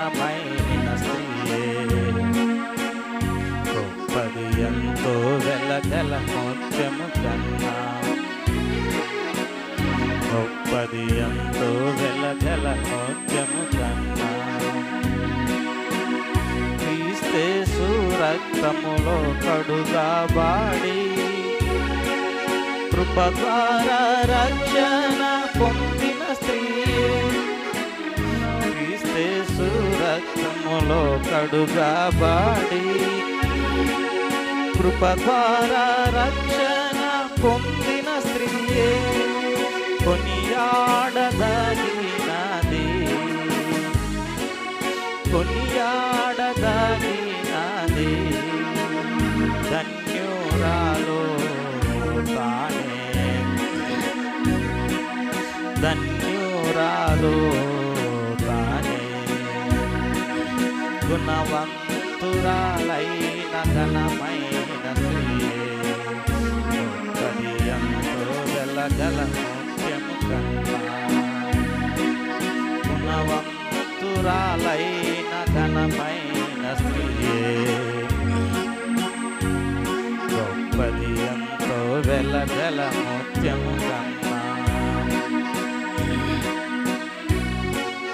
ఘనమైన స్త్రీయే, గొప్పది ఎంతో వెలగల మోత్యము కన్నా, గొప్పది ఎంతో వెలగల మోత్యము కన్నా. క్రీస్తేసు రక్తములో కడుగబడి కృప ద్వారా రక్షణ పొందిన స్త్రీయే, క్రీస్తేసు రక్తములో కడుగబడి కృప ద్వారా రక్షణ పొందిన స్త్రీయే, కొనియాడదగినది, కొనియాడదగినది, ధన్యురాలు తానే, ధన్యురాలు తానే, గుణవంతురాలైన ఘనమైన స్త్రీయే, గొప్పది ఎంతో వెలగల మోత్యము కన్నా, గుణవంతురాలైన ఘనమైన స్త్రీయే, గొప్పది ఎంతో వెలగల మోత్యము కన్నా.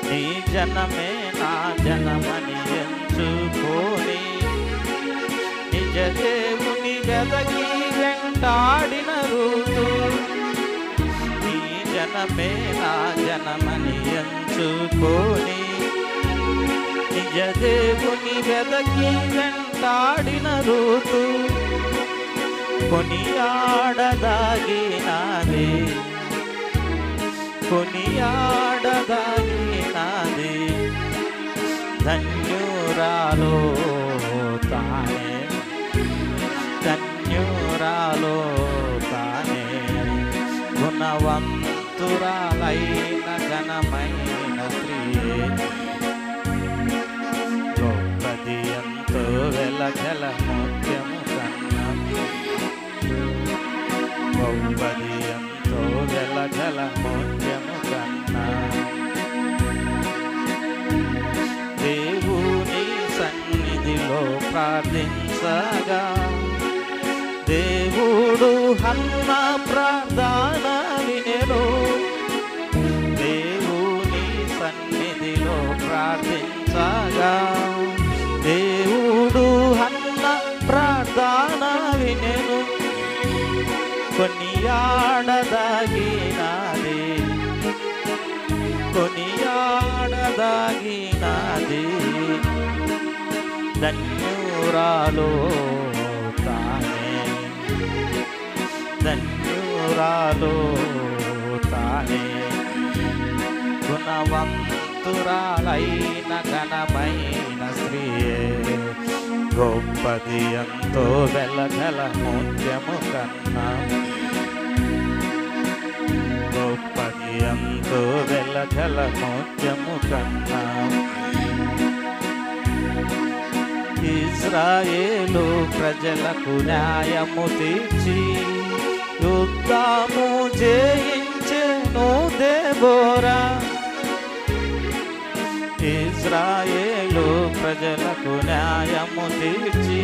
నీ జనమే నా జనమని ఎంచుకొని నిజ దేవుని వెదకి వెంటాడిన రూతు, నీ జనమే నా జనమని ఎంచుకొని నిజ దేవుని వెదకి వెంటాడిన రూతు, కొనియాడదగినది, కొనియాడదగినది, ధన్యురాలు తానే, ధన్యురాలు తానే, గుణవంతురాలైన ఘనమైన స్త్రీయే, గొప్పది ఎంతో వెలగల మోత్యము కన్నా, గొప్పది ఎంతో వెలగల మోత్యము కన్నా. దేవుని సన్నిధిలో ప్రార్థించగా దేవుడు హన్న ప్రార్థన వినెను, దేవుని సన్నిధిలో ప్రార్థించగా దేవుడు హన్న ప్రార్థన వినెను, కొనియాడదగినది, కొనియాడదగినది, ధన్యురాలు తానే, ధన్యురాలు తానే, గుణవంతురాలైన ఘనమైన స్త్రీయే, గొప్పది ఎంతో వెలగల మోత్యము కన్నా, గొప్పది ఎంతో వెలగల మోత్యము కన్నా. ఇశ్రాయేలు ప్రజలకు న్యాయము తీర్చి యుద్ధము జయించెను దెబోరా, ఇశ్రాయేలు ప్రజలకు న్యాయము తీర్చి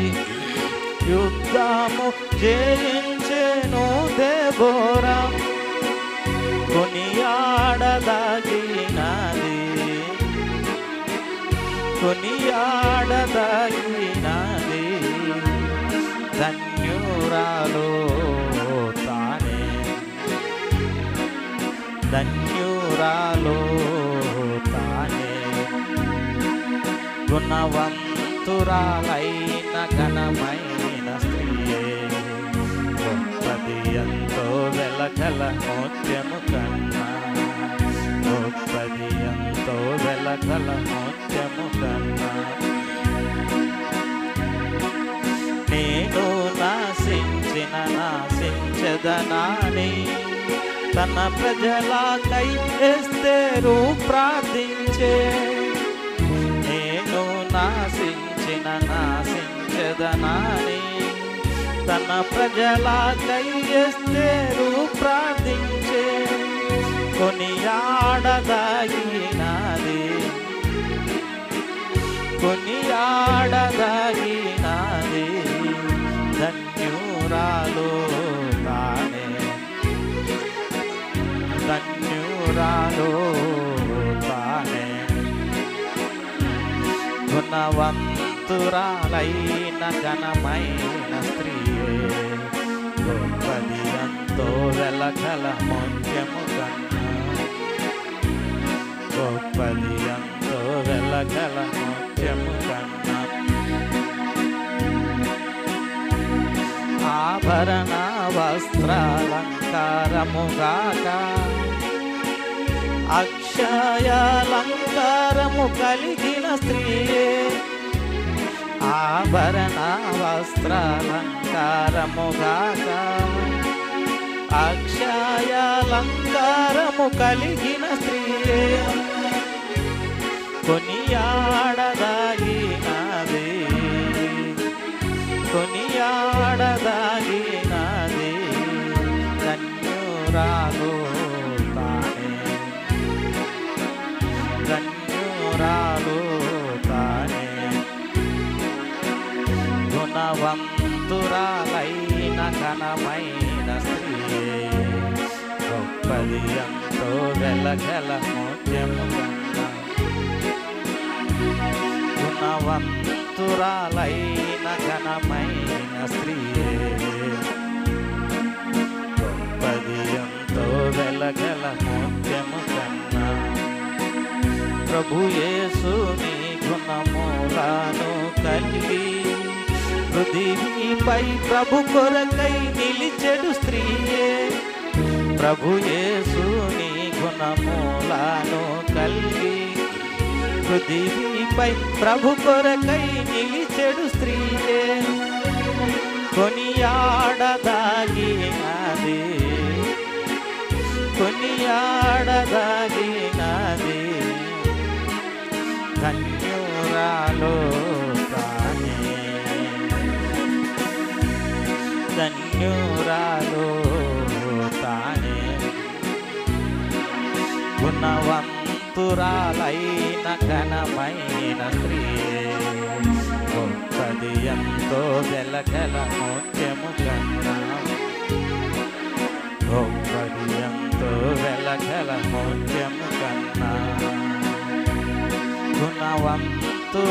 యుద్ధము జయించెను దెబోరా, కొనియాడదగినది, కొనియాడదగినది, ధన్యురాలు తానే, ధన్యురాలు తానే, గుణవంతురాలైన ఘనమైన స్త్రీయే, గొప్పది ఎంతో వెలగల మోత్యము కన్నా, గొప్పది ఎంతో వెలగల మోత్యము కన్నా. నేను నాశించదనాని తన ప్రజలకై ఎస్తేరు ప్రార్థించే, నేను నాశించదనాని తన ప్రజలకై ఎస్తేరు ప్రార్థించే, కొనియాడదగినది, కొనియాడదగినది ధన్యురాలు తానే, ధన్యురాలు తానే. గుణవంతురాలైన ఘనమైన స్త్రీయే, గొప్పది ఎంతో వెలగల ముత్యము కన్నా, గొప్పది ఎంతో వెలగల ముత్యము కన్నా. ఆభరణ వస్త్రాలంకారముగాక అక్షయాలంకారము కలిగిన స్త్రీయే, ఆభరణ వస్త్రాలంకారముగాక అక్షయాలంకారము కలిగిన స్త్రీయే, కొనియాడదగినది, కొనియాడదగినది ధన్యురాలు తానే, ధన్యురాలు తానే. గుణవంతురాలైన ఘనమైన స్త్రీయే, గొప్పది ఎంతో వెలగల ముత్యము కన్నా, గుణవంతురాలైన ఘనమైన స్త్రీయే, గొప్పది ఎంతో వెలగల ముత్యము కన్నా. ప్రభు యేసుని గుణములను కలిగి పృథివీపై ప్రభు కొరకై నిలిచెడు స్త్రీయే, ప్రభు యేసుని గుణములను కలిగి పృథివీపై ప్రభు కొరకై నిలిచెడు స్త్రీయే, కొనియాడదగినది, కొనియాడదగినది ధన్యురాలు తానే, ధన్యురాలు తానే. గుణవంతురాలైన ఘనమైన స్త్రీయే, గొప్పది ఎంతో వెలగల ముత్యము కన్నా, గొప్పది ఎంతో వెలగల ముత్యము కన్నా. గుణవంతురాలైన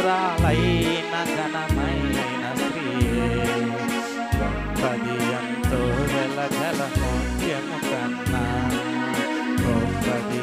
ఘనమైన స్త్రీయే, గొప్పది ఎంతో వెలగల ముత్యము కన్నా, గొప్పది